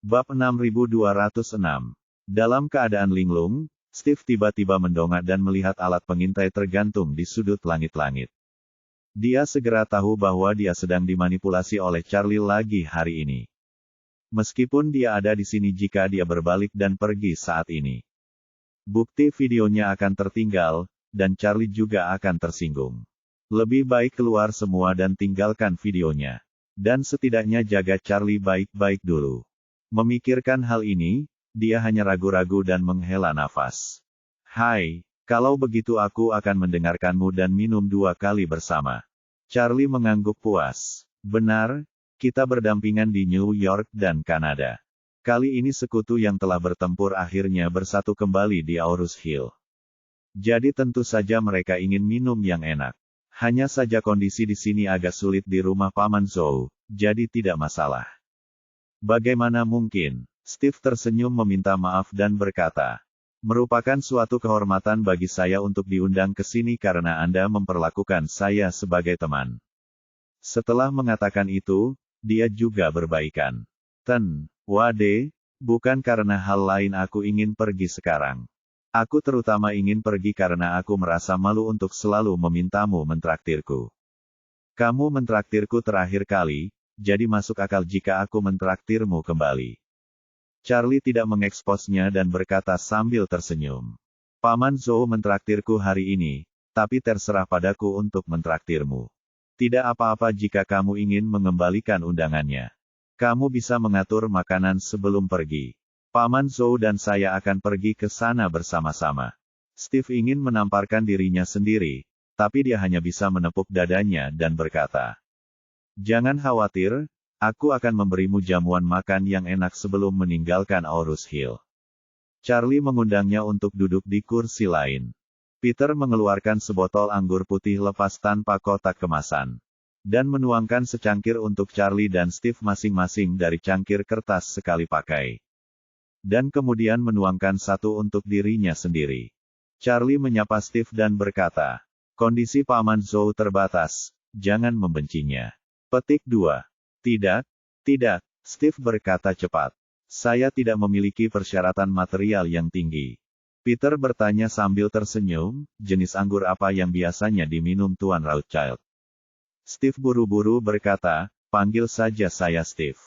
Bab 6206. Dalam keadaan linglung, Steve tiba-tiba mendongak dan melihat alat pengintai tergantung di sudut langit-langit. Dia segera tahu bahwa dia sedang dimanipulasi oleh Charlie lagi hari ini. Meskipun dia ada di sini jika dia berbalik dan pergi saat ini. Bukti videonya akan tertinggal, dan Charlie juga akan tersinggung. Lebih baik keluar semua dan tinggalkan videonya. Dan setidaknya jaga Charlie baik-baik dulu. Memikirkan hal ini, dia hanya ragu-ragu dan menghela nafas. Hai, kalau begitu aku akan mendengarkanmu dan minum 2 kali bersama. Charlie mengangguk puas. Benar, kita berdampingan di New York dan Kanada. Kali ini sekutu yang telah bertempur akhirnya bersatu kembali di Aurus Hill. Jadi tentu saja mereka ingin minum yang enak. Hanya saja kondisi di sini agak sulit di rumah Paman Zhou, jadi tidak masalah. Bagaimana mungkin? Steve tersenyum meminta maaf dan berkata, merupakan suatu kehormatan bagi saya untuk diundang ke sini karena Anda memperlakukan saya sebagai teman. Setelah mengatakan itu, dia juga berbaikan. Wade, bukan karena hal lain aku ingin pergi sekarang. Aku terutama ingin pergi karena aku merasa malu untuk selalu memintamu mentraktirku. Kamu mentraktirku terakhir kali, jadi masuk akal jika aku mentraktirmu kembali. Charlie tidak mengeksposnya dan berkata sambil tersenyum. Paman Zhou mentraktirku hari ini, tapi terserah padaku untuk mentraktirmu. Tidak apa-apa jika kamu ingin mengembalikan undangannya. Kamu bisa mengatur makanan sebelum pergi. Paman Zhou dan saya akan pergi ke sana bersama-sama. Steve ingin menamparkan dirinya sendiri, tapi dia hanya bisa menepuk dadanya dan berkata, jangan khawatir, aku akan memberimu jamuan makan yang enak sebelum meninggalkan Aurus Hill. Charlie mengundangnya untuk duduk di kursi lain. Peter mengeluarkan sebotol anggur putih lepas tanpa kotak kemasan. Dan menuangkan secangkir untuk Charlie dan Steve masing-masing dari cangkir kertas sekali pakai. Dan kemudian menuangkan satu untuk dirinya sendiri. Charlie menyapa Steve dan berkata, kondisi Paman Zhou terbatas, jangan membencinya. Petik 2. Tidak, Steve berkata cepat. Saya tidak memiliki persyaratan material yang tinggi. Peter bertanya sambil tersenyum, jenis anggur apa yang biasanya diminum Tuan Rothschild? Steve buru-buru berkata, panggil saja saya Steve.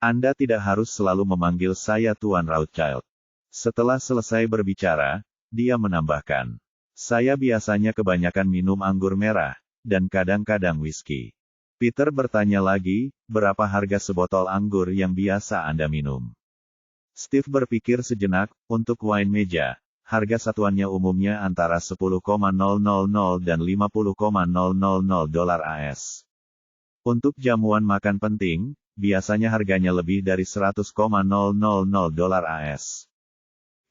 Anda tidak harus selalu memanggil saya Tuan Rothschild. Setelah selesai berbicara, dia menambahkan, saya biasanya kebanyakan minum anggur merah, dan kadang-kadang whisky. Peter bertanya lagi, berapa harga sebotol anggur yang biasa Anda minum? Steve berpikir sejenak, untuk wine meja, harga satuannya umumnya antara 10,000 dan 50,000 dolar AS. Untuk jamuan makan penting, biasanya harganya lebih dari 100,000 dolar AS.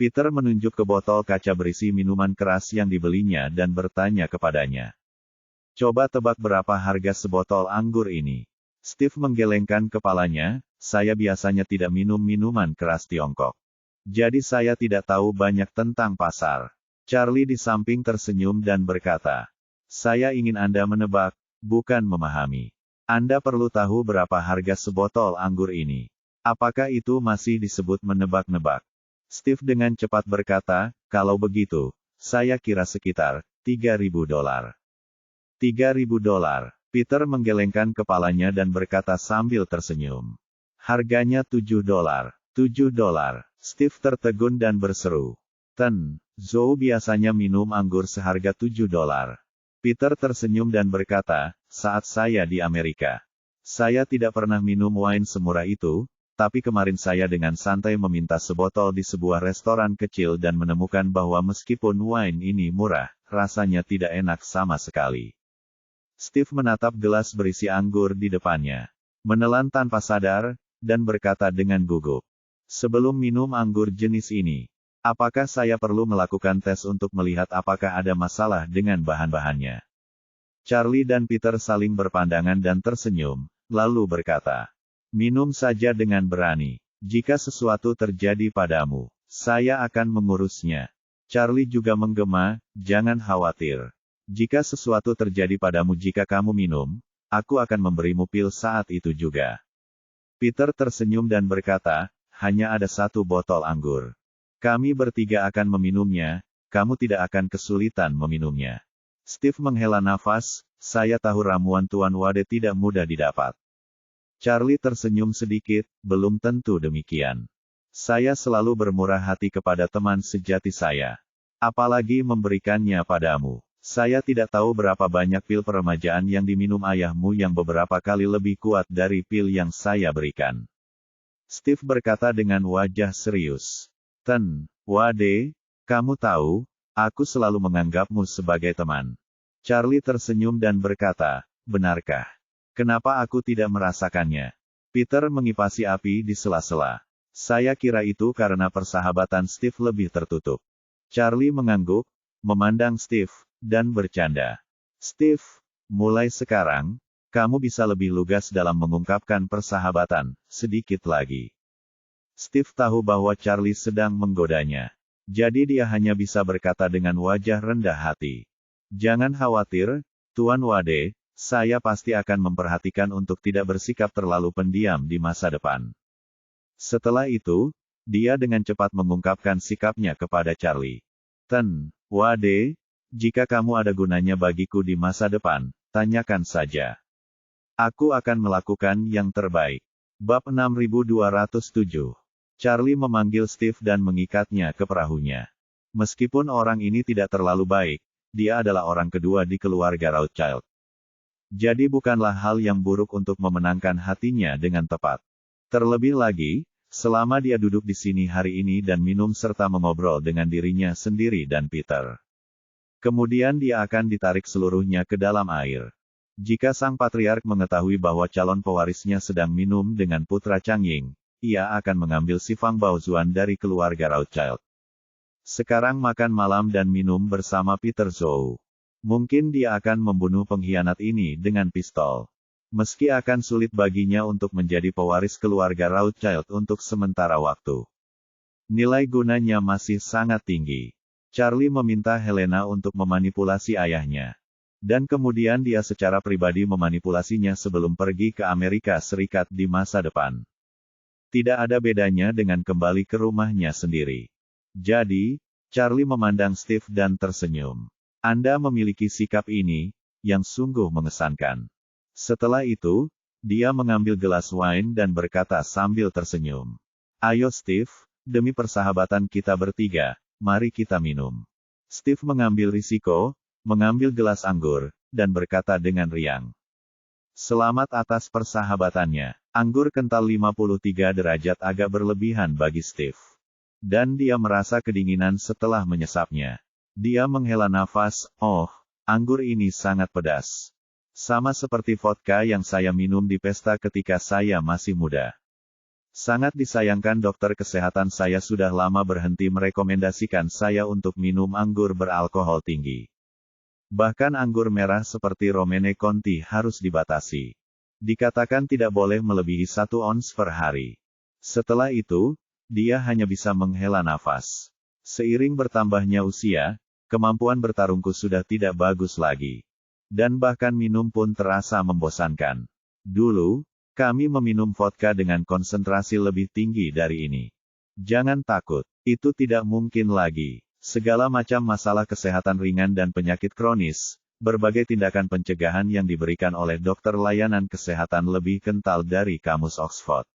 Peter menunjuk ke botol kaca berisi minuman keras yang dibelinya dan bertanya kepadanya. Coba tebak berapa harga sebotol anggur ini? Steve menggelengkan kepalanya, saya biasanya tidak minum minuman keras Tiongkok. Jadi saya tidak tahu banyak tentang pasar. Charlie di samping tersenyum dan berkata, saya ingin Anda menebak, bukan memahami. Anda perlu tahu berapa harga sebotol anggur ini. Apakah itu masih disebut menebak-nebak? Steve dengan cepat berkata, kalau begitu, saya kira sekitar $3.000. $3.000. Peter menggelengkan kepalanya dan berkata sambil tersenyum. Harganya $7. $7. Steve tertegun dan berseru. Zhou biasanya minum anggur seharga $7. Peter tersenyum dan berkata, saat saya di Amerika. Saya tidak pernah minum wine semurah itu, tapi kemarin saya dengan santai meminta sebotol di sebuah restoran kecil dan menemukan bahwa meskipun wine ini murah, rasanya tidak enak sama sekali. Steve menatap gelas berisi anggur di depannya. Menelan tanpa sadar, dan berkata dengan gugup. Sebelum minum anggur jenis ini, apakah saya perlu melakukan tes untuk melihat apakah ada masalah dengan bahan-bahannya? Charlie dan Peter saling berpandangan dan tersenyum, lalu berkata, minum saja dengan berani. Jika sesuatu terjadi padamu, saya akan mengurusnya. Charlie juga menggema, jangan khawatir. Jika sesuatu terjadi padamu jika kamu minum, aku akan memberimu pil saat itu juga. Peter tersenyum dan berkata, hanya ada 1 botol anggur. Kami bertiga akan meminumnya, kamu tidak akan kesulitan meminumnya. Steve menghela nafas, saya tahu ramuan Tuan Wade tidak mudah didapat. Charlie tersenyum sedikit, belum tentu demikian. Saya selalu bermurah hati kepada teman sejati saya. Apalagi memberikannya padamu. Saya tidak tahu berapa banyak pil peremajaan yang diminum ayahmu yang beberapa kali lebih kuat dari pil yang saya berikan. Steve berkata dengan wajah serius. Ten Wade, kamu tahu, aku selalu menganggapmu sebagai teman. Charlie tersenyum dan berkata, benarkah? Kenapa aku tidak merasakannya? Peter mengipasi api di sela-sela. Saya kira itu karena persahabatan Steve lebih tertutup. Charlie mengangguk, memandang Steve, dan bercanda. Steve, mulai sekarang, kamu bisa lebih lugas dalam mengungkapkan persahabatan, sedikit lagi. Steve tahu bahwa Charlie sedang menggodanya. Jadi dia hanya bisa berkata dengan wajah rendah hati. Jangan khawatir, Tuan Wade, saya pasti akan memperhatikan untuk tidak bersikap terlalu pendiam di masa depan. Setelah itu, dia dengan cepat mengungkapkan sikapnya kepada Charlie. Ten Wade, jika kamu ada gunanya bagiku di masa depan, tanyakan saja. Aku akan melakukan yang terbaik. Bab 6207. Charlie memanggil Steve dan mengikatnya ke perahunya. Meskipun orang ini tidak terlalu baik, dia adalah orang kedua di keluarga Rothschild. Jadi bukanlah hal yang buruk untuk memenangkan hatinya dengan tepat. Terlebih lagi, selama dia duduk di sini hari ini dan minum serta mengobrol dengan dirinya sendiri dan Peter. Kemudian dia akan ditarik seluruhnya ke dalam air. Jika sang patriark mengetahui bahwa calon pewarisnya sedang minum dengan putra Chang Ying, ia akan mengambil si Fang Baozuan dari keluarga Rothschild. Sekarang makan malam dan minum bersama Peter Zhou. Mungkin dia akan membunuh pengkhianat ini dengan pistol. Meski akan sulit baginya untuk menjadi pewaris keluarga Rothschild untuk sementara waktu. Nilai gunanya masih sangat tinggi. Charlie meminta Helena untuk memanipulasi ayahnya. Dan kemudian dia secara pribadi memanipulasinya sebelum pergi ke Amerika Serikat di masa depan. Tidak ada bedanya dengan kembali ke rumahnya sendiri. Jadi, Charlie memandang Steve dan tersenyum. Anda memiliki sikap ini, yang sungguh mengesankan. Setelah itu, dia mengambil gelas wine dan berkata sambil tersenyum. Ayo Steve, demi persahabatan kita bertiga, mari kita minum. Steve mengambil risiko, mengambil gelas anggur, dan berkata dengan riang. Selamat atas persahabatannya. Anggur kental 53 derajat agak berlebihan bagi Steve. Dan dia merasa kedinginan setelah menyesapnya. Dia menghela nafas, oh, anggur ini sangat pedas. Sama seperti vodka yang saya minum di pesta ketika saya masih muda. Sangat disayangkan dokter kesehatan saya sudah lama berhenti merekomendasikan saya untuk minum anggur beralkohol tinggi. Bahkan anggur merah seperti Romane Conti harus dibatasi. Dikatakan tidak boleh melebihi 1 ons per hari. Setelah itu, dia hanya bisa menghela nafas. Seiring bertambahnya usia, kemampuan bertarungku sudah tidak bagus lagi. Dan bahkan minum pun terasa membosankan. Dulu, kami meminum vodka dengan konsentrasi lebih tinggi dari ini. Jangan takut, itu tidak mungkin lagi. Segala macam masalah kesehatan ringan dan penyakit kronis, berbagai tindakan pencegahan yang diberikan oleh dokter layanan kesehatan lebih kental dari kamus Oxford.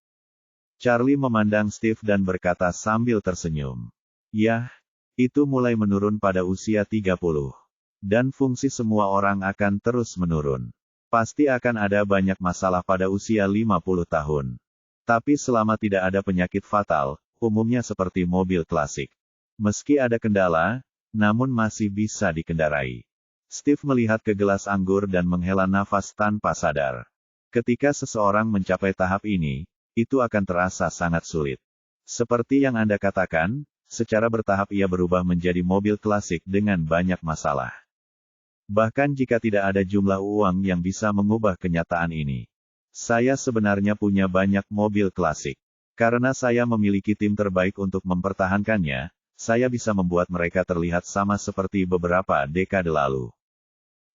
Charlie memandang Steve dan berkata sambil tersenyum. Yah, itu mulai menurun pada usia 30. Dan fungsi semua orang akan terus menurun. Pasti akan ada banyak masalah pada usia 50 tahun. Tapi selama tidak ada penyakit fatal, umumnya seperti mobil klasik. Meski ada kendala, namun masih bisa dikendarai. Steve melihat ke gelas anggur dan menghela nafas tanpa sadar. Ketika seseorang mencapai tahap ini, itu akan terasa sangat sulit. Seperti yang Anda katakan, secara bertahap ia berubah menjadi mobil klasik dengan banyak masalah. Bahkan jika tidak ada jumlah uang yang bisa mengubah kenyataan ini. Saya sebenarnya punya banyak mobil klasik. Karena saya memiliki tim terbaik untuk mempertahankannya, saya bisa membuat mereka terlihat sama seperti beberapa dekade lalu.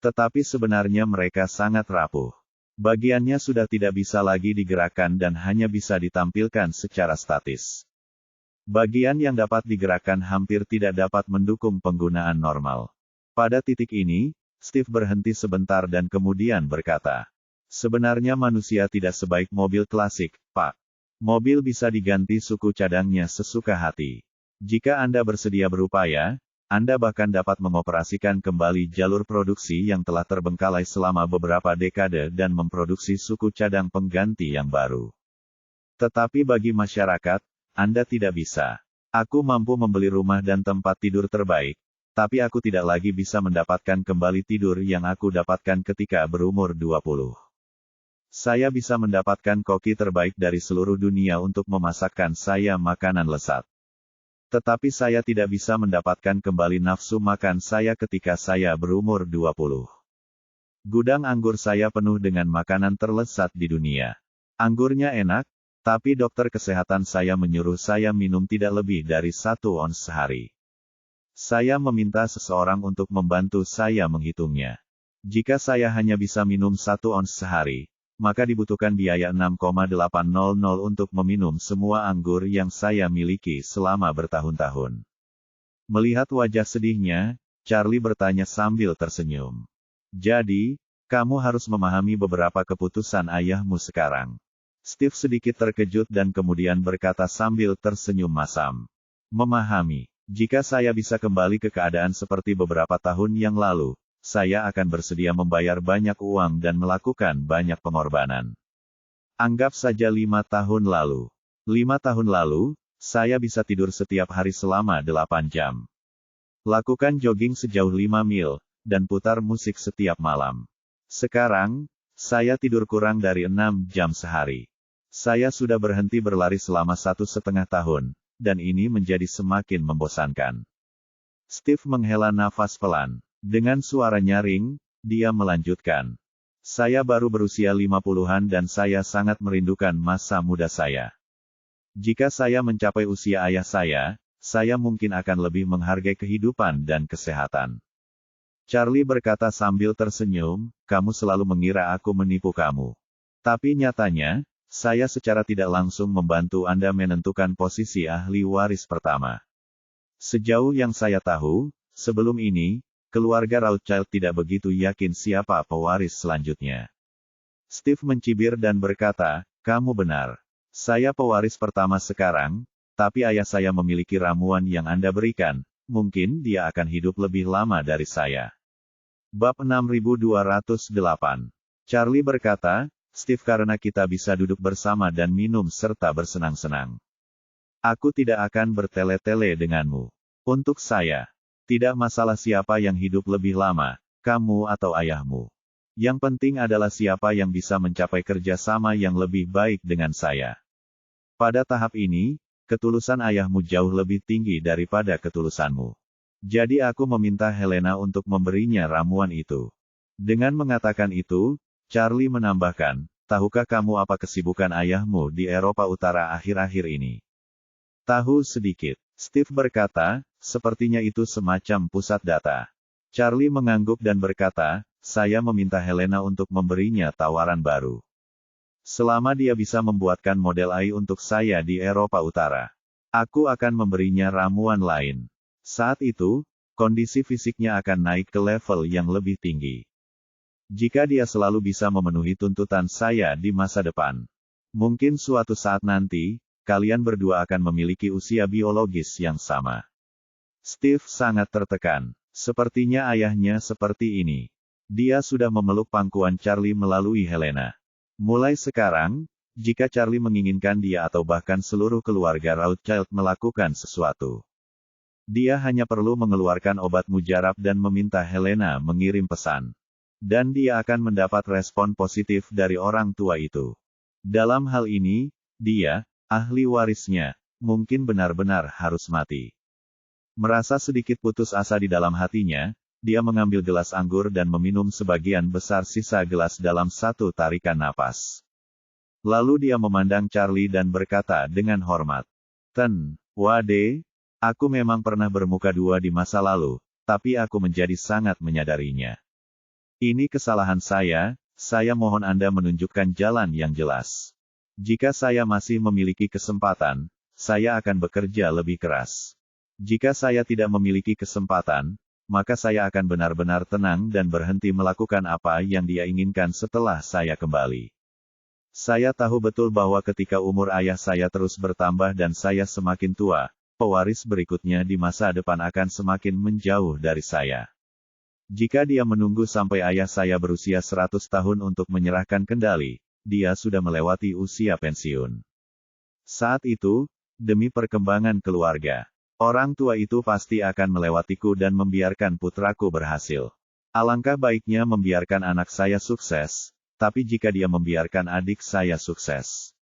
Tetapi sebenarnya mereka sangat rapuh. Bagiannya sudah tidak bisa lagi digerakkan dan hanya bisa ditampilkan secara statis. Bagian yang dapat digerakkan hampir tidak dapat mendukung penggunaan normal. Pada titik ini, Steve berhenti sebentar dan kemudian berkata, "Sebenarnya manusia tidak sebaik mobil klasik, Pak. Mobil bisa diganti suku cadangnya sesuka hati. Jika Anda bersedia berupaya, Anda bahkan dapat mengoperasikan kembali jalur produksi yang telah terbengkalai selama beberapa dekade dan memproduksi suku cadang pengganti yang baru. Tetapi bagi masyarakat, Anda tidak bisa. Aku mampu membeli rumah dan tempat tidur terbaik, tapi aku tidak lagi bisa mendapatkan kembali tidur yang aku dapatkan ketika berumur 20. Saya bisa mendapatkan koki terbaik dari seluruh dunia untuk memasakkan saya makanan lezat. Tetapi saya tidak bisa mendapatkan kembali nafsu makan saya ketika saya berumur 20. Gudang anggur saya penuh dengan makanan terlezat di dunia. Anggurnya enak, tapi dokter kesehatan saya menyuruh saya minum tidak lebih dari 1 ons sehari. Saya meminta seseorang untuk membantu saya menghitungnya. Jika saya hanya bisa minum 1 ons sehari, maka dibutuhkan biaya 6,800 untuk meminum semua anggur yang saya miliki selama bertahun-tahun. Melihat wajah sedihnya, Charlie bertanya sambil tersenyum. Jadi, kamu harus memahami beberapa keputusan ayahmu sekarang. Steve sedikit terkejut dan kemudian berkata sambil tersenyum masam. Memahami, jika saya bisa kembali ke keadaan seperti beberapa tahun yang lalu, saya akan bersedia membayar banyak uang dan melakukan banyak pengorbanan. Anggap saja 5 tahun lalu. 5 tahun lalu, saya bisa tidur setiap hari selama 8 jam. Lakukan jogging sejauh 5 mil, dan putar musik setiap malam. Sekarang, saya tidur kurang dari 6 jam sehari. Saya sudah berhenti berlari selama 1,5 tahun, dan ini menjadi semakin membosankan. Steve menghela nafas pelan. Dengan suara nyaring, dia melanjutkan. Saya baru berusia 50-an dan saya sangat merindukan masa muda saya. Jika saya mencapai usia ayah saya mungkin akan lebih menghargai kehidupan dan kesehatan. Charlie berkata sambil tersenyum, kamu selalu mengira aku menipu kamu. Tapi nyatanya, saya secara tidak langsung membantu Anda menentukan posisi ahli waris pertama. Sejauh yang saya tahu, sebelum ini, keluarga Rothschild tidak begitu yakin siapa pewaris selanjutnya. Steve mencibir dan berkata, kamu benar. Saya pewaris pertama sekarang, tapi ayah saya memiliki ramuan yang Anda berikan, mungkin dia akan hidup lebih lama dari saya. Bab 6208. Charlie berkata, Steve karena kita bisa duduk bersama dan minum serta bersenang-senang. Aku tidak akan bertele-tele denganmu. Untuk saya, tidak masalah siapa yang hidup lebih lama, kamu atau ayahmu. Yang penting adalah siapa yang bisa mencapai kerjasama yang lebih baik dengan saya. Pada tahap ini, ketulusan ayahmu jauh lebih tinggi daripada ketulusanmu. Jadi aku meminta Helena untuk memberinya ramuan itu. Dengan mengatakan itu, Charlie menambahkan, tahukah kamu apa kesibukan ayahmu di Eropa Utara akhir-akhir ini? Tahu sedikit. Steve berkata, sepertinya itu semacam pusat data. Charlie mengangguk dan berkata, saya meminta Helena untuk memberinya tawaran baru. Selama dia bisa membuatkan model AI untuk saya di Eropa Utara, aku akan memberinya ramuan lain. Saat itu, kondisi fisiknya akan naik ke level yang lebih tinggi. Jika dia selalu bisa memenuhi tuntutan saya di masa depan, mungkin suatu saat nanti, kalian berdua akan memiliki usia biologis yang sama. Steve sangat tertekan. Sepertinya ayahnya seperti ini. Dia sudah memeluk pangkuan Charlie melalui Helena. Mulai sekarang, jika Charlie menginginkan dia atau bahkan seluruh keluarga Rothschild melakukan sesuatu, dia hanya perlu mengeluarkan obat mujarab dan meminta Helena mengirim pesan. Dan dia akan mendapat respon positif dari orang tua itu. Dalam hal ini, dia, ahli warisnya, mungkin benar-benar harus mati. Merasa sedikit putus asa di dalam hatinya, dia mengambil gelas anggur dan meminum sebagian besar sisa gelas dalam satu tarikan napas. Lalu dia memandang Charlie dan berkata dengan hormat, Wade, aku memang pernah bermuka dua di masa lalu, tapi aku menjadi sangat menyadarinya. Ini kesalahan saya mohon Anda menunjukkan jalan yang jelas. Jika saya masih memiliki kesempatan, saya akan bekerja lebih keras. Jika saya tidak memiliki kesempatan, maka saya akan benar-benar tenang dan berhenti melakukan apa yang dia inginkan setelah saya kembali. Saya tahu betul bahwa ketika umur ayah saya terus bertambah dan saya semakin tua, pewaris berikutnya di masa depan akan semakin menjauh dari saya. Jika dia menunggu sampai ayah saya berusia 100 tahun untuk menyerahkan kendali, dia sudah melewati usia pensiun. Saat itu, demi perkembangan keluarga, orang tua itu pasti akan melewatiku dan membiarkan putraku berhasil. Alangkah baiknya membiarkan anak saya sukses, tapi jika dia membiarkan adik saya sukses,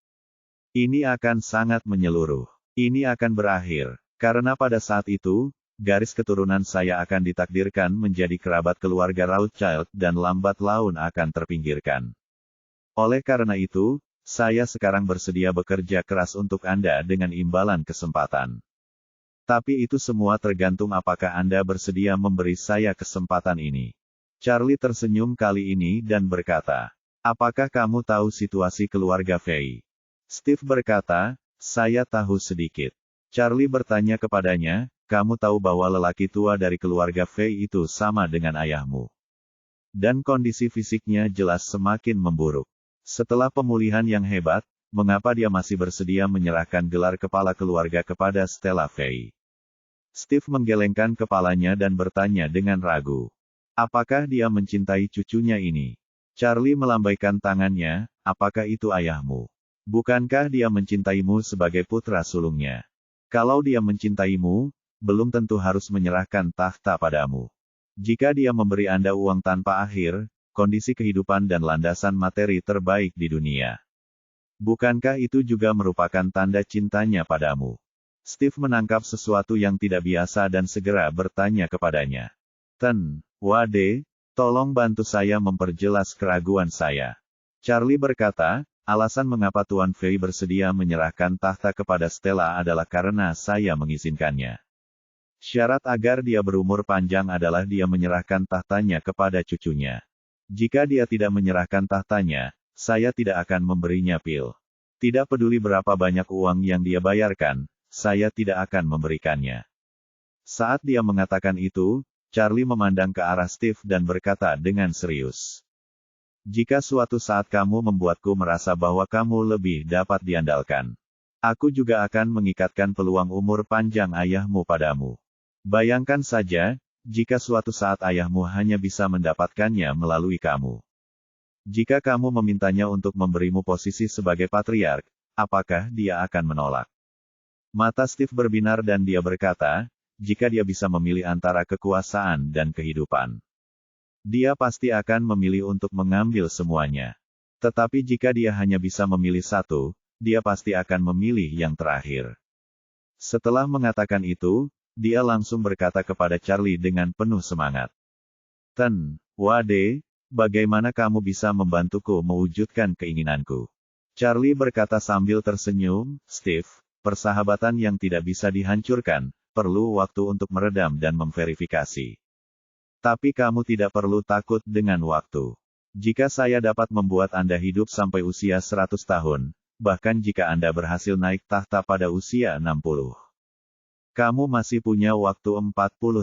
ini akan sangat menyeluruh. Ini akan berakhir, karena pada saat itu, garis keturunan saya akan ditakdirkan menjadi kerabat keluarga Rothschild dan lambat laun akan terpinggirkan. Oleh karena itu, saya sekarang bersedia bekerja keras untuk Anda dengan imbalan kesempatan. Tapi itu semua tergantung apakah Anda bersedia memberi saya kesempatan ini. Charlie tersenyum kali ini dan berkata, apakah kamu tahu situasi keluarga Fei? Steve berkata, saya tahu sedikit. Charlie bertanya kepadanya, kamu tahu bahwa lelaki tua dari keluarga Fei itu sama dengan ayahmu. Dan kondisi fisiknya jelas semakin memburuk. Setelah pemulihan yang hebat, mengapa dia masih bersedia menyerahkan gelar kepala keluarga kepada Stella Fei? Steve menggelengkan kepalanya dan bertanya dengan ragu. Apakah dia mencintai cucunya ini? Charlie melambaikan tangannya, apakah itu ayahmu? Bukankah dia mencintaimu sebagai putra sulungnya? Kalau dia mencintaimu, belum tentu harus menyerahkan tahta padamu. Jika dia memberi Anda uang tanpa akhir, kondisi kehidupan dan landasan materi terbaik di dunia, bukankah itu juga merupakan tanda cintanya padamu? Steve menangkap sesuatu yang tidak biasa dan segera bertanya kepadanya. Ten, Wade, tolong bantu saya memperjelas keraguan saya. Charlie berkata, alasan mengapa Tuan Fei bersedia menyerahkan tahta kepada Stella adalah karena saya mengizinkannya. Syarat agar dia berumur panjang adalah dia menyerahkan tahtanya kepada cucunya. Jika dia tidak menyerahkan tahtanya, saya tidak akan memberinya pil. Tidak peduli berapa banyak uang yang dia bayarkan, saya tidak akan memberikannya. Saat dia mengatakan itu, Charlie memandang ke arah Steve dan berkata dengan serius. Jika suatu saat kamu membuatku merasa bahwa kamu lebih dapat diandalkan, aku juga akan mengikatkan peluang umur panjang ayahmu padamu. Bayangkan saja, jika suatu saat ayahmu hanya bisa mendapatkannya melalui kamu. Jika kamu memintanya untuk memberimu posisi sebagai patriark, apakah dia akan menolak? Mata Steve berbinar dan dia berkata, jika dia bisa memilih antara kekuasaan dan kehidupan, dia pasti akan memilih untuk mengambil semuanya. Tetapi jika dia hanya bisa memilih satu, dia pasti akan memilih yang terakhir. Setelah mengatakan itu, dia langsung berkata kepada Charlie dengan penuh semangat. Ten, Wade, bagaimana kamu bisa membantuku mewujudkan keinginanku? Charlie berkata sambil tersenyum, Steve, persahabatan yang tidak bisa dihancurkan, perlu waktu untuk meredam dan memverifikasi. Tapi kamu tidak perlu takut dengan waktu. Jika saya dapat membuat Anda hidup sampai usia 100 tahun, bahkan jika Anda berhasil naik tahta pada usia 60. Kamu masih punya waktu 40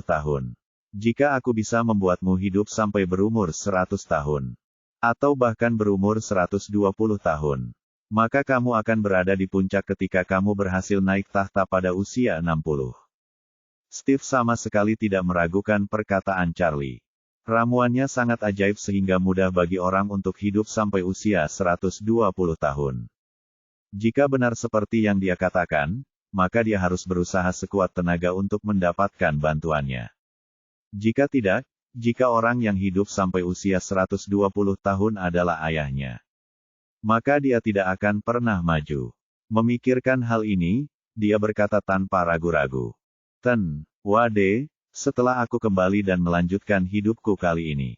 tahun. Jika aku bisa membuatmu hidup sampai berumur 100 tahun, atau bahkan berumur 120 tahun, maka kamu akan berada di puncak ketika kamu berhasil naik tahta pada usia 60. Steve sama sekali tidak meragukan perkataan Charlie. Ramuannya sangat ajaib sehingga mudah bagi orang untuk hidup sampai usia 120 tahun. Jika benar seperti yang dia katakan, maka dia harus berusaha sekuat tenaga untuk mendapatkan bantuannya. Jika tidak, jika orang yang hidup sampai usia 120 tahun adalah ayahnya, maka dia tidak akan pernah maju. Memikirkan hal ini, dia berkata tanpa ragu-ragu. Ten, Wade, setelah aku kembali dan melanjutkan hidupku kali ini,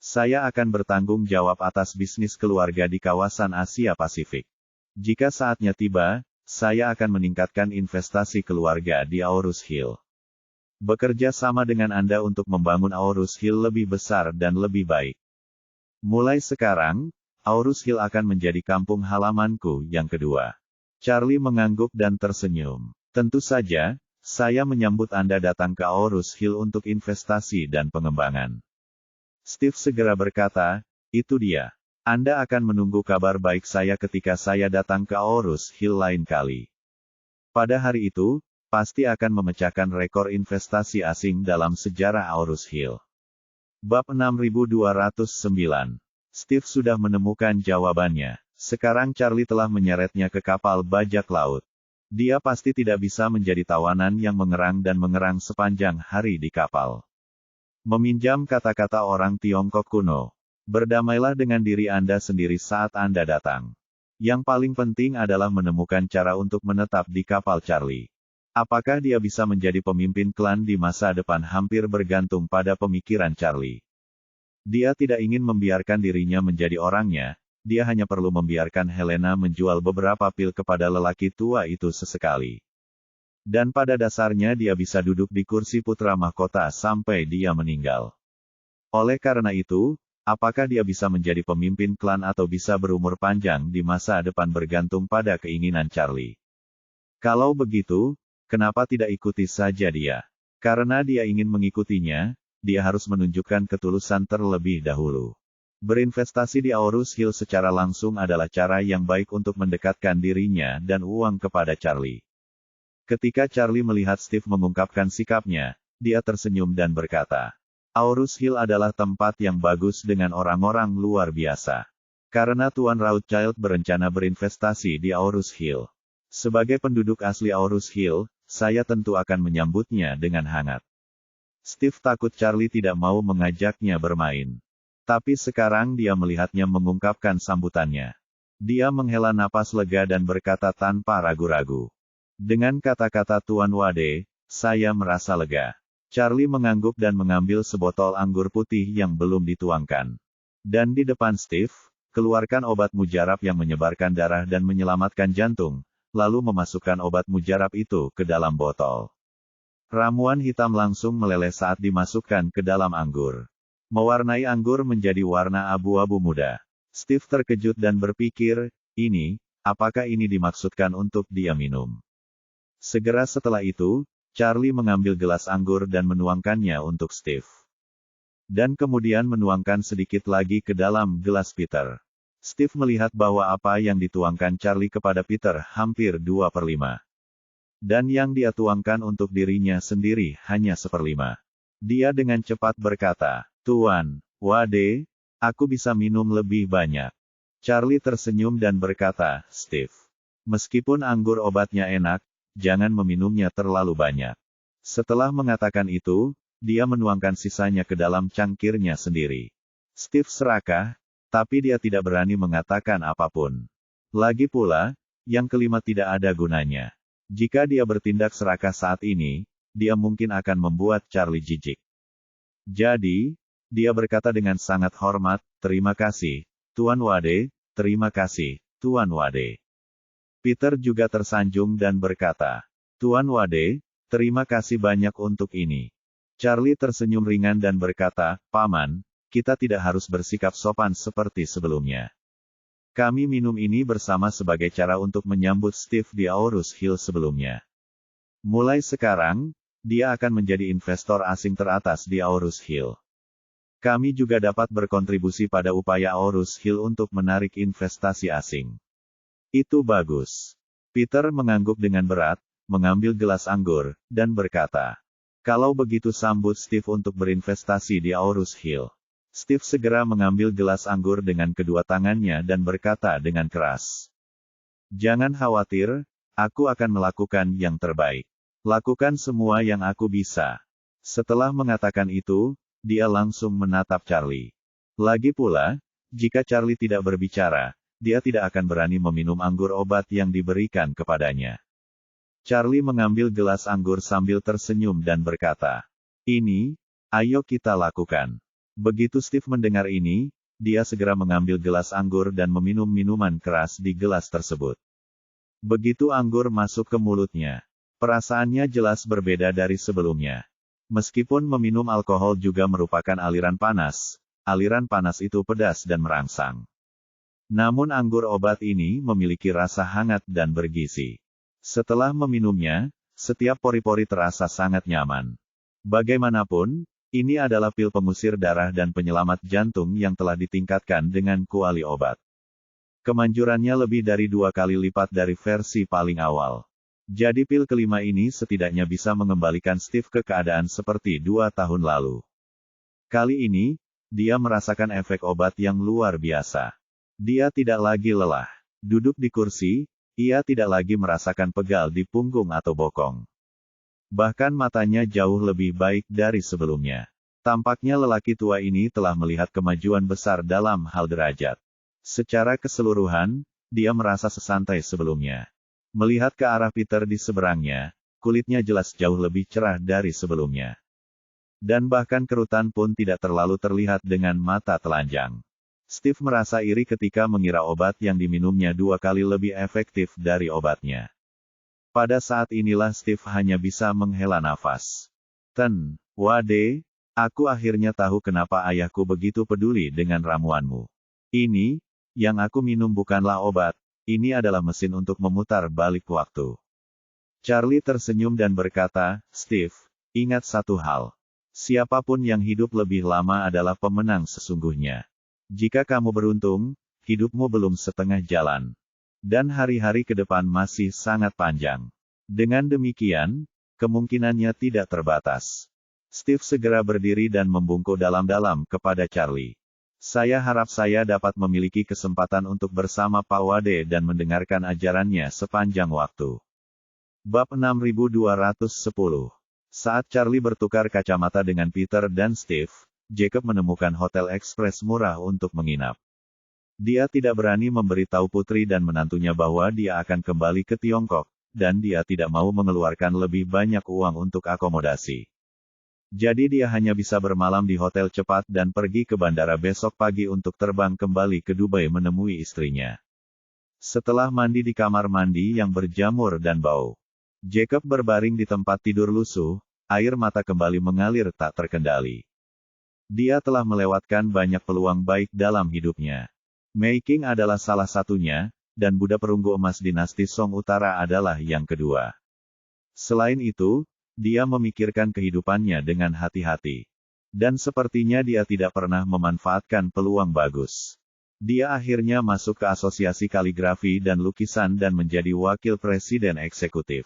saya akan bertanggung jawab atas bisnis keluarga di kawasan Asia Pasifik. Jika saatnya tiba, saya akan meningkatkan investasi keluarga di Aurus Hill. Bekerja sama dengan Anda untuk membangun Aurus Hill lebih besar dan lebih baik. Mulai sekarang, Aurus Hill akan menjadi kampung halamanku yang kedua. Charlie mengangguk dan tersenyum. Tentu saja, saya menyambut Anda datang ke Aurus Hill untuk investasi dan pengembangan. Steve segera berkata, itu dia. Anda akan menunggu kabar baik saya ketika saya datang ke Aurus Hill lain kali. Pada hari itu, pasti akan memecahkan rekor investasi asing dalam sejarah Aurus Hill. Bab 6209. Steve sudah menemukan jawabannya. Sekarang Charlie telah menyeretnya ke kapal bajak laut. Dia pasti tidak bisa menjadi tawanan yang mengerang dan mengerang sepanjang hari di kapal. Meminjam kata-kata orang Tiongkok kuno. Berdamailah dengan diri Anda sendiri saat Anda datang. Yang paling penting adalah menemukan cara untuk menetap di kapal Charlie. Apakah dia bisa menjadi pemimpin klan di masa depan hampir bergantung pada pemikiran Charlie. Dia tidak ingin membiarkan dirinya menjadi orangnya, dia hanya perlu membiarkan Helena menjual beberapa pil kepada lelaki tua itu sesekali. Dan pada dasarnya dia bisa duduk di kursi putra mahkota sampai dia meninggal. Oleh karena itu, apakah dia bisa menjadi pemimpin klan atau bisa berumur panjang di masa depan bergantung pada keinginan Charlie. Kalau begitu, kenapa tidak ikuti saja dia? Karena dia ingin mengikutinya, dia harus menunjukkan ketulusan terlebih dahulu. Berinvestasi di Aurus Hill secara langsung adalah cara yang baik untuk mendekatkan dirinya dan uang kepada Charlie. Ketika Charlie melihat Steve mengungkapkan sikapnya, dia tersenyum dan berkata, Aurus Hill adalah tempat yang bagus dengan orang-orang luar biasa. Karena Tuan Rothschild berencana berinvestasi di Aurus Hill. Sebagai penduduk asli Aurus Hill, saya tentu akan menyambutnya dengan hangat. Steve takut Charlie tidak mau mengajaknya bermain. Tapi sekarang dia melihatnya mengungkapkan sambutannya. Dia menghela napas lega dan berkata tanpa ragu-ragu. Dengan kata-kata Tuan Wade, saya merasa lega. Charlie mengangguk dan mengambil sebotol anggur putih yang belum dituangkan. Dan di depan Steve, keluarkan obat mujarab yang menyebarkan darah dan menyelamatkan jantung, lalu memasukkan obat mujarab itu ke dalam botol. Ramuan hitam langsung meleleh saat dimasukkan ke dalam anggur. Mewarnai anggur menjadi warna abu-abu muda. Steve terkejut dan berpikir, apakah ini dimaksudkan untuk dia minum? Segera setelah itu, Charlie mengambil gelas anggur dan menuangkannya untuk Steve. Dan kemudian menuangkan sedikit lagi ke dalam gelas Peter. Steve melihat bahwa apa yang dituangkan Charlie kepada Peter hampir 2/5. Dan yang dia tuangkan untuk dirinya sendiri hanya 1/5. Dia dengan cepat berkata, Tuan Wade, aku bisa minum lebih banyak. Charlie tersenyum dan berkata, Steve, meskipun anggur obatnya enak, jangan meminumnya terlalu banyak. Setelah mengatakan itu, dia menuangkan sisanya ke dalam cangkirnya sendiri. Steve serakah, tapi dia tidak berani mengatakan apapun. Lagi pula, yang kelima tidak ada gunanya. Jika dia bertindak serakah saat ini, dia mungkin akan membuat Charlie jijik. Jadi, dia berkata dengan sangat hormat, terima kasih, Tuan Wade, terima kasih, Tuan Wade. Peter juga tersanjung dan berkata, Tuan Wade, terima kasih banyak untuk ini. Charlie tersenyum ringan dan berkata, Paman, kita tidak harus bersikap sopan seperti sebelumnya. Kami minum ini bersama sebagai cara untuk menyambut Steve di Aurus Hill sebelumnya. Mulai sekarang, dia akan menjadi investor asing teratas di Aurus Hill. Kami juga dapat berkontribusi pada upaya Aurus Hill untuk menarik investasi asing. Itu bagus. Peter mengangguk dengan berat, mengambil gelas anggur, dan berkata, kalau begitu sambut Steve untuk berinvestasi di Aurus Hill. Steve segera mengambil gelas anggur dengan kedua tangannya dan berkata dengan keras. Jangan khawatir, aku akan melakukan yang terbaik. Lakukan semua yang aku bisa. Setelah mengatakan itu, dia langsung menatap Charlie. Lagi pula, jika Charlie tidak berbicara, dia tidak akan berani meminum anggur obat yang diberikan kepadanya. Charlie mengambil gelas anggur sambil tersenyum dan berkata, ayo kita lakukan. Begitu Steve mendengar ini, dia segera mengambil gelas anggur dan meminum minuman keras di gelas tersebut. Begitu anggur masuk ke mulutnya, perasaannya jelas berbeda dari sebelumnya. Meskipun meminum alkohol juga merupakan aliran panas, aliran panas itu pedas dan merangsang. Namun anggur obat ini memiliki rasa hangat dan bergizi. Setelah meminumnya, setiap pori-pori terasa sangat nyaman. Bagaimanapun, ini adalah pil pengusir darah dan penyelamat jantung yang telah ditingkatkan dengan kuali obat. Kemanjurannya lebih dari 2 kali lipat dari versi paling awal. Jadi pil kelima ini setidaknya bisa mengembalikan Steve ke keadaan seperti 2 tahun lalu. Kali ini, dia merasakan efek obat yang luar biasa. Dia tidak lagi lelah. Duduk di kursi, ia tidak lagi merasakan pegal di punggung atau bokong. Bahkan matanya jauh lebih baik dari sebelumnya. Tampaknya lelaki tua ini telah melihat kemajuan besar dalam hal derajat. Secara keseluruhan, dia merasa sesantai sebelumnya. Melihat ke arah Peter di seberangnya, kulitnya jelas jauh lebih cerah dari sebelumnya. Dan bahkan kerutan pun tidak terlalu terlihat dengan mata telanjang. Steve merasa iri ketika mengira obat yang diminumnya 2 kali lebih efektif dari obatnya. Pada saat inilah Steve hanya bisa menghela nafas. Wade, aku akhirnya tahu kenapa ayahku begitu peduli dengan ramuanmu. Ini, yang aku minum bukanlah obat. Ini adalah mesin untuk memutar balik waktu. Charlie tersenyum dan berkata, Steve, ingat satu hal. Siapapun yang hidup lebih lama adalah pemenang sesungguhnya. Jika kamu beruntung, hidupmu belum setengah jalan. Dan hari-hari ke depan masih sangat panjang. Dengan demikian, kemungkinannya tidak terbatas. Steve segera berdiri dan membungkuk dalam-dalam kepada Charlie. Saya harap saya dapat memiliki kesempatan untuk bersama Pak Wade dan mendengarkan ajarannya sepanjang waktu. Bab 6210. Saat Charlie bertukar kacamata dengan Peter dan Steve, Jacob menemukan hotel ekspres murah untuk menginap. Dia tidak berani memberitahu putri dan menantunya bahwa dia akan kembali ke Tiongkok, dan dia tidak mau mengeluarkan lebih banyak uang untuk akomodasi. Jadi dia hanya bisa bermalam di hotel cepat dan pergi ke bandara besok pagi untuk terbang kembali ke Dubai menemui istrinya. Setelah mandi di kamar mandi yang berjamur dan bau, Jacob berbaring di tempat tidur lusuh, air mata kembali mengalir tak terkendali. Dia telah melewatkan banyak peluang baik dalam hidupnya. Making adalah salah satunya, dan Buddha perunggu emas dinasti Song Utara adalah yang kedua. Selain itu, dia memikirkan kehidupannya dengan hati-hati. Dan sepertinya dia tidak pernah memanfaatkan peluang bagus. Dia akhirnya masuk ke Asosiasi Kaligrafi dan Lukisan dan menjadi wakil presiden eksekutif.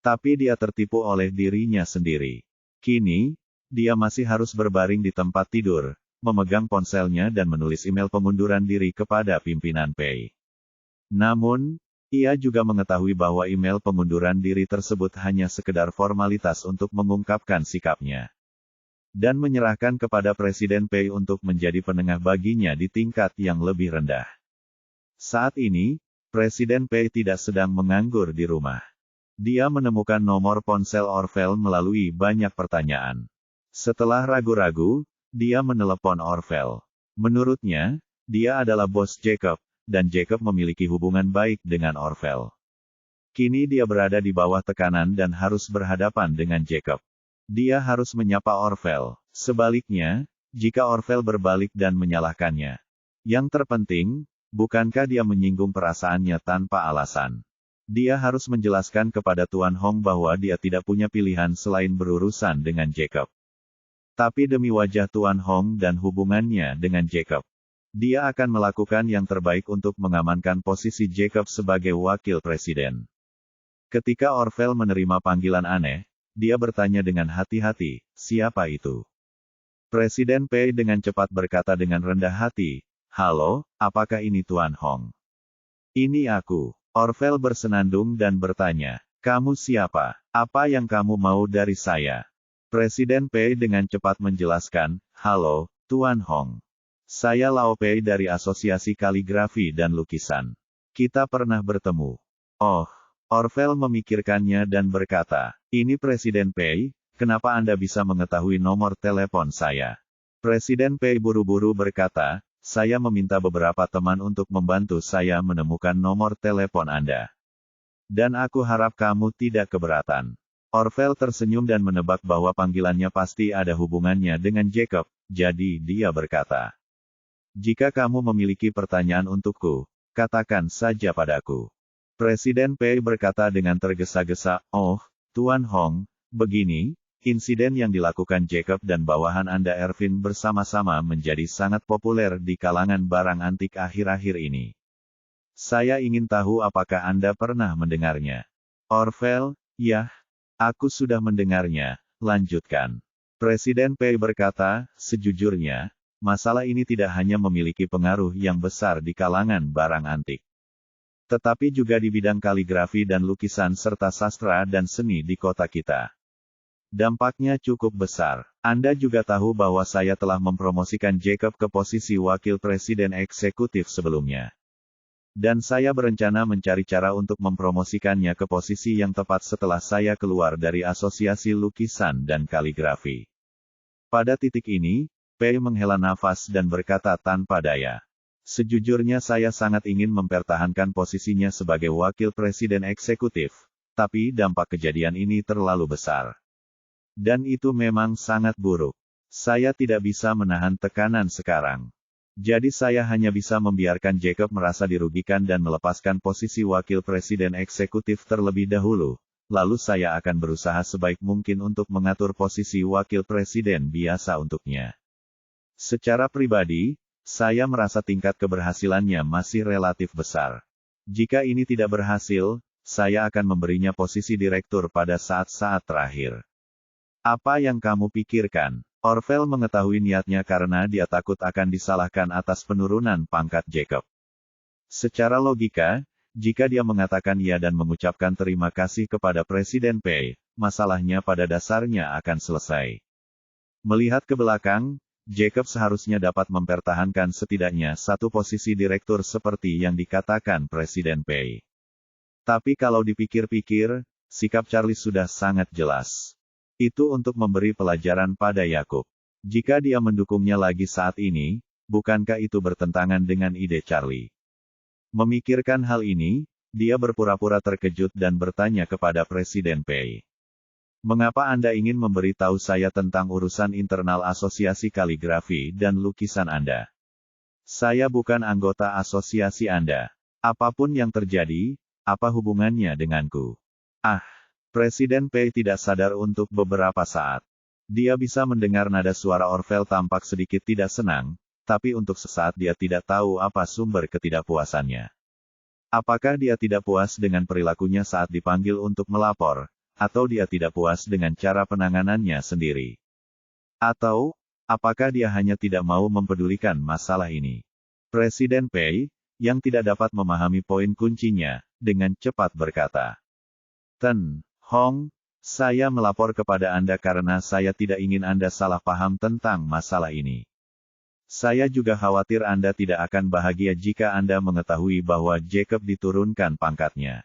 Tapi dia tertipu oleh dirinya sendiri. Kini, dia masih harus berbaring di tempat tidur, memegang ponselnya dan menulis email pengunduran diri kepada pimpinan PEI. Namun, ia juga mengetahui bahwa email pengunduran diri tersebut hanya sekedar formalitas untuk mengungkapkan sikapnya. Dan menyerahkan kepada Presiden PEI untuk menjadi penengah baginya di tingkat yang lebih rendah. Saat ini, Presiden PEI tidak sedang menganggur di rumah. Dia menemukan nomor ponsel Orvel melalui banyak pertanyaan. Setelah ragu-ragu, dia menelepon Orvel. Menurutnya, dia adalah bos Jacob, dan Jacob memiliki hubungan baik dengan Orvel. Kini dia berada di bawah tekanan dan harus berhadapan dengan Jacob. Dia harus menyapa Orvel. Sebaliknya, jika Orvel berbalik dan menyalahkannya. Yang terpenting, bukankah dia menyinggung perasaannya tanpa alasan? Dia harus menjelaskan kepada Tuan Hong bahwa dia tidak punya pilihan selain berurusan dengan Jacob. Tapi demi wajah Tuan Hong dan hubungannya dengan Jacob, dia akan melakukan yang terbaik untuk mengamankan posisi Jacob sebagai wakil presiden. Ketika Orvel menerima panggilan aneh, dia bertanya dengan hati-hati, siapa itu? Presiden PEI dengan cepat berkata dengan rendah hati, halo, apakah ini Tuan Hong? Ini aku. Orvel bersenandung dan bertanya, kamu siapa? Apa yang kamu mau dari saya? Presiden PEI dengan cepat menjelaskan, halo, Tuan Hong. Saya Lao Pei dari Asosiasi Kaligrafi dan Lukisan. Kita pernah bertemu. Oh, Orvel memikirkannya dan berkata, ini Presiden PEI, kenapa Anda bisa mengetahui nomor telepon saya? Presiden PEI buru-buru berkata, saya meminta beberapa teman untuk membantu saya menemukan nomor telepon Anda. Dan aku harap kamu tidak keberatan. Orvel tersenyum dan menebak bahwa panggilannya pasti ada hubungannya dengan Jacob, jadi dia berkata, "Jika kamu memiliki pertanyaan untukku, katakan saja padaku." Presiden Pei berkata dengan tergesa-gesa, "Oh, Tuan Hong, begini, insiden yang dilakukan Jacob dan bawahan Anda Ervin bersama-sama menjadi sangat populer di kalangan barang antik akhir-akhir ini. Saya ingin tahu apakah Anda pernah mendengarnya." Orvel, "Yah, aku sudah mendengarnya," lanjutkan. Presiden Pei berkata, "Sejujurnya, masalah ini tidak hanya memiliki pengaruh yang besar di kalangan barang antik, tetapi juga di bidang kaligrafi dan lukisan serta sastra dan seni di kota kita. Dampaknya cukup besar. Anda juga tahu bahwa saya telah mempromosikan Jacob ke posisi wakil presiden eksekutif sebelumnya. Dan saya berencana mencari cara untuk mempromosikannya ke posisi yang tepat setelah saya keluar dari Asosiasi Lukisan dan Kaligrafi." Pada titik ini, Pei menghela nafas dan berkata tanpa daya, "Sejujurnya saya sangat ingin mempertahankan posisinya sebagai wakil presiden eksekutif, tapi dampak kejadian ini terlalu besar. Dan itu memang sangat buruk. Saya tidak bisa menahan tekanan sekarang. Jadi saya hanya bisa membiarkan Jacob merasa dirugikan dan melepaskan posisi wakil presiden eksekutif terlebih dahulu, lalu saya akan berusaha sebaik mungkin untuk mengatur posisi wakil presiden biasa untuknya. Secara pribadi, saya merasa tingkat keberhasilannya masih relatif besar. Jika ini tidak berhasil, saya akan memberinya posisi direktur pada saat-saat terakhir." "Apa yang kamu pikirkan?" Orvel mengetahui niatnya karena dia takut akan disalahkan atas penurunan pangkat Jacob. Secara logika, jika dia mengatakan iya dan mengucapkan terima kasih kepada Presiden Pei, masalahnya pada dasarnya akan selesai. Melihat ke belakang, Jacob seharusnya dapat mempertahankan setidaknya satu posisi direktur seperti yang dikatakan Presiden Pei. Tapi kalau dipikir-pikir, sikap Charlie sudah sangat jelas. Itu untuk memberi pelajaran pada Yakub. Jika dia mendukungnya lagi saat ini, bukankah itu bertentangan dengan ide Charlie? Memikirkan hal ini, dia berpura-pura terkejut dan bertanya kepada Presiden Pei, "Mengapa Anda ingin memberitahu saya tentang urusan internal Asosiasi Kaligrafi dan Lukisan Anda? Saya bukan anggota asosiasi Anda. Apapun yang terjadi, apa hubungannya denganku?" Presiden Pei tidak sadar untuk beberapa saat. Dia bisa mendengar nada suara Orvel tampak sedikit tidak senang, tapi untuk sesaat dia tidak tahu apa sumber ketidakpuasannya. Apakah dia tidak puas dengan perilakunya saat dipanggil untuk melapor, atau dia tidak puas dengan cara penanganannya sendiri? Atau, apakah dia hanya tidak mau mempedulikan masalah ini? Presiden Pei, yang tidak dapat memahami poin kuncinya, dengan cepat berkata, "Ten Hong, saya melapor kepada Anda karena saya tidak ingin Anda salah paham tentang masalah ini. Saya juga khawatir Anda tidak akan bahagia jika Anda mengetahui bahwa Jacob diturunkan pangkatnya."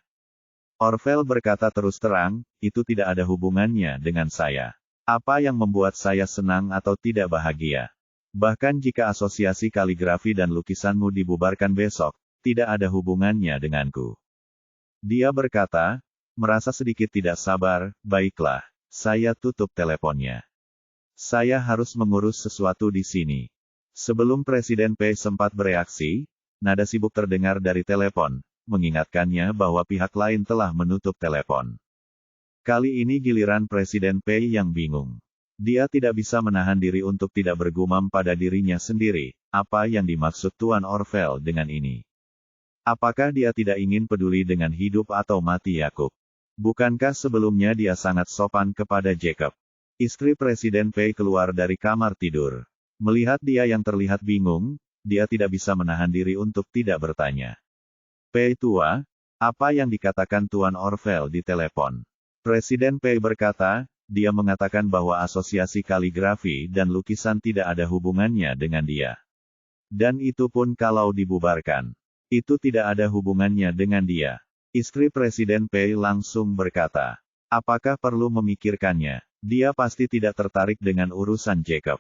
Orvel berkata terus terang, "Itu tidak ada hubungannya dengan saya. Apa yang membuat saya senang atau tidak bahagia? Bahkan jika Asosiasi Kaligrafi dan Lukisanmu dibubarkan besok, tidak ada hubungannya denganku." Dia berkata, merasa sedikit tidak sabar, "Baiklah, saya tutup teleponnya. Saya harus mengurus sesuatu di sini." Sebelum Presiden Pei sempat bereaksi, nada sibuk terdengar dari telepon, mengingatkannya bahwa pihak lain telah menutup telepon. Kali ini giliran Presiden Pei yang bingung. Dia tidak bisa menahan diri untuk tidak bergumam pada dirinya sendiri, apa yang dimaksud Tuan Orvel dengan ini? Apakah dia tidak ingin peduli dengan hidup atau mati Yakub? Bukankah sebelumnya dia sangat sopan kepada Jacob? Istri Presiden Pei keluar dari kamar tidur. Melihat dia yang terlihat bingung, dia tidak bisa menahan diri untuk tidak bertanya. "Pei tua, apa yang dikatakan Tuan Orvel di telepon?" Presiden Pei berkata, "Dia mengatakan bahwa Asosiasi Kaligrafi dan Lukisan tidak ada hubungannya dengan dia. Dan itu pun kalau dibubarkan. Itu tidak ada hubungannya dengan dia." Istri Presiden Pei langsung berkata, "Apakah perlu memikirkannya? Dia pasti tidak tertarik dengan urusan Jacob."